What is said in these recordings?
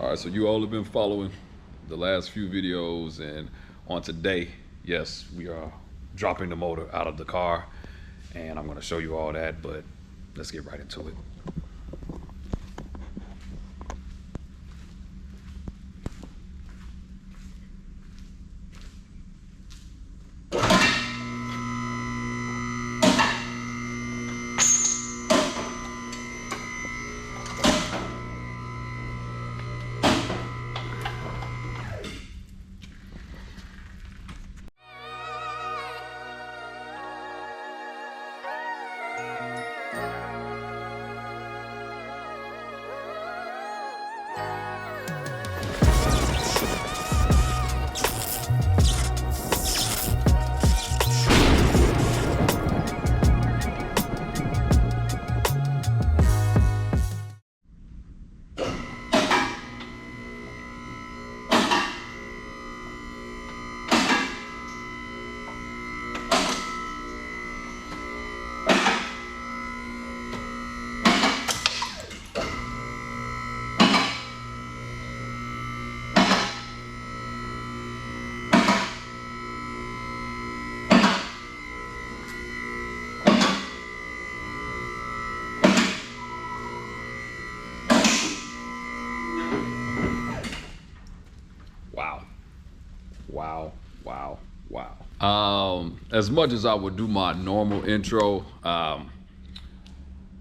All right, so you all have been following the last few videos, and on today, yes, we are dropping the motor out of the car, and I'm gonna show you all that, but let's get right into it. Wow. As much as I would do my normal intro, I'm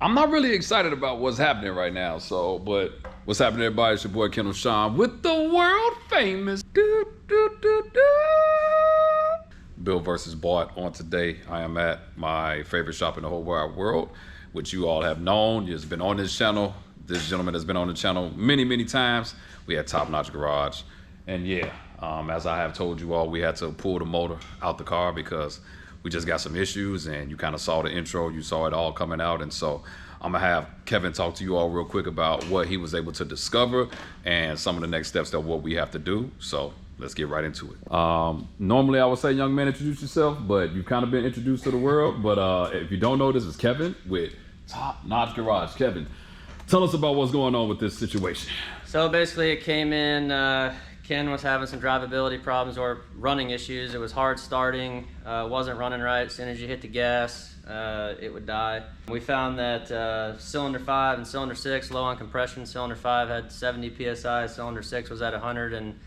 not really excited about what's happening right now. But what's happening, everybody? It's your boy Kendall Sean with the world famous Bill versus Bought. On today, I am at my favorite shop in the whole wide world, which you all have known. It's been on this channel. This gentleman has been on the channel many times. We had Top Notch Garage, and yeah. As I have told you all, we had to pull the motor out the car because we just got some issues, and you kind of saw the intro, you saw it all coming out. And so I'm gonna have Kevin talk to you all real quick about what he was able to discover and some of the next steps that what we have to do. So let's get right into it. Normally I would say, young man, introduce yourself, but you've kind of been introduced to the world. But if you don't know, this is Kevin with Top Notch Garage. Kevin, tell us about what's going on with this situation. So basically it came in, Ken was having some drivability problems or running issues. It was hard starting, wasn't running right. As soon as you hit the gas, it would die. We found that cylinder 5 and cylinder 6, low on compression. Cylinder 5 had 70 PSI, cylinder 6 was at 100, and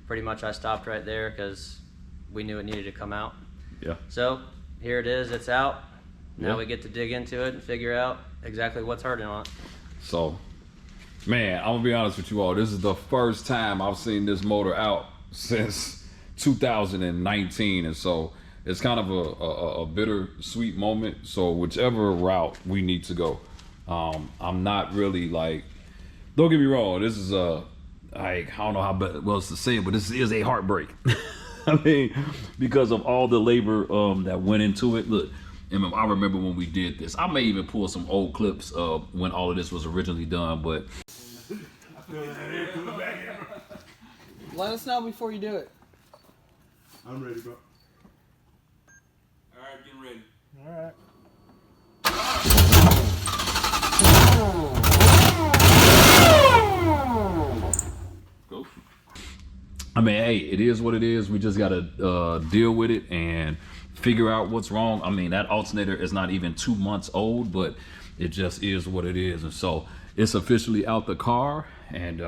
pretty much I stopped right there because we knew it needed to come out. Yeah. So here it is, it's out. Now yeah. we get to dig into it and figure out exactly what's hurting on it. So, man, I'm gonna be honest with you all. This is the first time I've seen this motor out since 2019, and so it's kind of a bittersweet moment. So whichever route we need to go, I'm not really like. Don't get me wrong. This is I don't know how else to say it, but this is a heartbreak. I mean, because of all the labor that went into it. Look. I remember when we did this. I may even pull some old clips of when all of this was originally done, but let us know before you do it. I'm ready, bro. All right, getting ready. All right. go. I mean, hey, it is what it is. We just gotta deal with it and figure out what's wrong. I mean, that alternator is not even 2 months old, but it just is what it is. And so it's officially out the car, and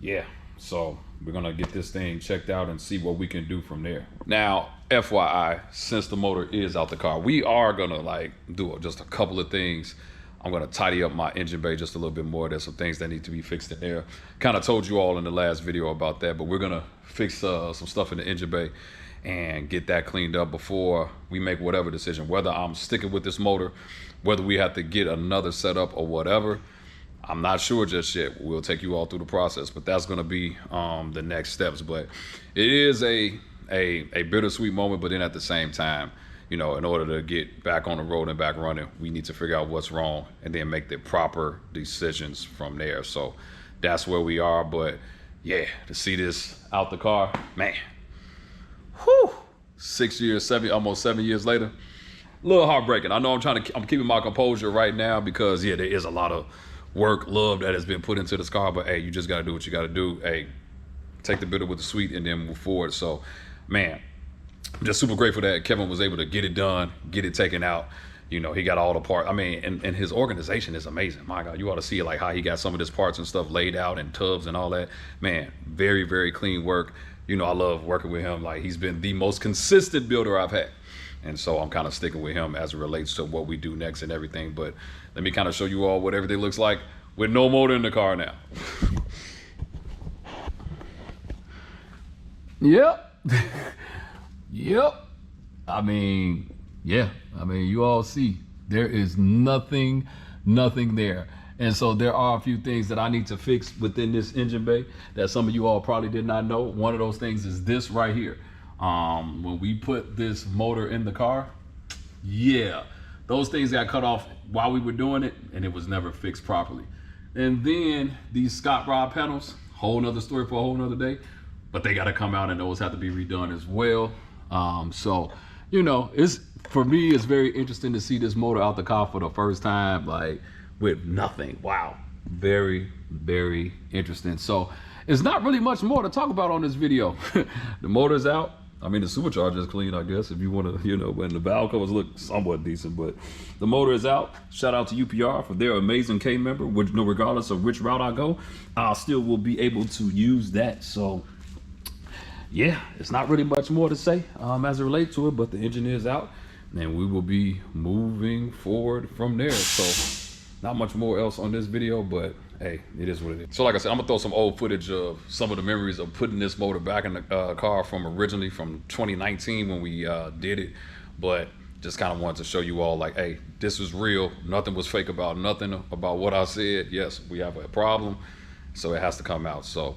yeah, so we're gonna get this thing checked out and see what we can do from there. Now, FYI, since the motor is out the car, we are gonna like do just a couple of things. I'm gonna tidy up my engine bay just a little bit more. There's some things that need to be fixed in there. Kind of told you all in the last video about that, but we're gonna fix some stuff in the engine bay and get that cleaned up before we make whatever decision, whether I'm sticking with this motor, whether we have to get another setup or whatever. I'm not sure just yet. We'll take you all through the process, but that's gonna be the next steps. But it is a bittersweet moment, but then at the same time, you know, in order to get back on the road and back running, we need to figure out what's wrong and then make the proper decisions from there. So that's where we are. But yeah, to see this out the car, man, whew, 6 years, almost 7 years later, a little heartbreaking. I know I'm keeping my composure right now because yeah, there is a lot of work, love that has been put into this car. But hey, you just got to do what you got to do. Hey, take the bitter with the sweet and then move forward. So, man, I'm just super grateful that Kevin was able to get it done, get it taken out. You know, he got all the parts. I mean, and his organization is amazing. My God, you ought to see like how he got some of his parts and stuff laid out in tubs and all that. Man, very, very clean work. You know, I love working with him. Like, he's been the most consistent builder I've had. And so I'm kind of sticking with him as it relates to what we do next and everything. But let me kind of show you all what everything looks like with no motor in the car now. Yep. Yep. I mean, yeah. I mean, you all see there is nothing there. And so there are a few things that I need to fix within this engine bay that some of you all probably did not know. One of those things is this right here. When we put this motor in the car, yeah, those things got cut off while we were doing it, and it was never fixed properly. And then these Scott rod panels, whole nother story for a whole nother day, but they got to come out and those have to be redone as well. So, you know, for me, it's very interesting to see this motor out the car for the first time, like with nothing. Wow. Very, very interesting. So it's not really much more to talk about on this video. The motor's out. I mean, the supercharger is clean, I guess, if you want to, you know, and the valve covers look somewhat decent, but the motor is out. Shout out to UPR for their amazing K member, which, no, regardless of which route I go, I still will be able to use that. So yeah, it's not really much more to say as it relates to it, but the engine is out and we will be moving forward from there. So not much more else on this video, but hey, it is what it is. So like I said, I'm gonna throw some old footage of some of the memories of putting this motor back in the car from originally from 2019 when we did it, but just kind of wanted to show you all like, hey, this was real. Nothing was fake about nothing about what I said. Yes, we have a problem, so it has to come out. So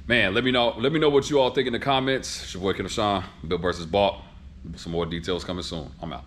man, let me know what you all think in the comments. It's your boy Ken Sean, Built versus Bought. Some more details coming soon. I'm out.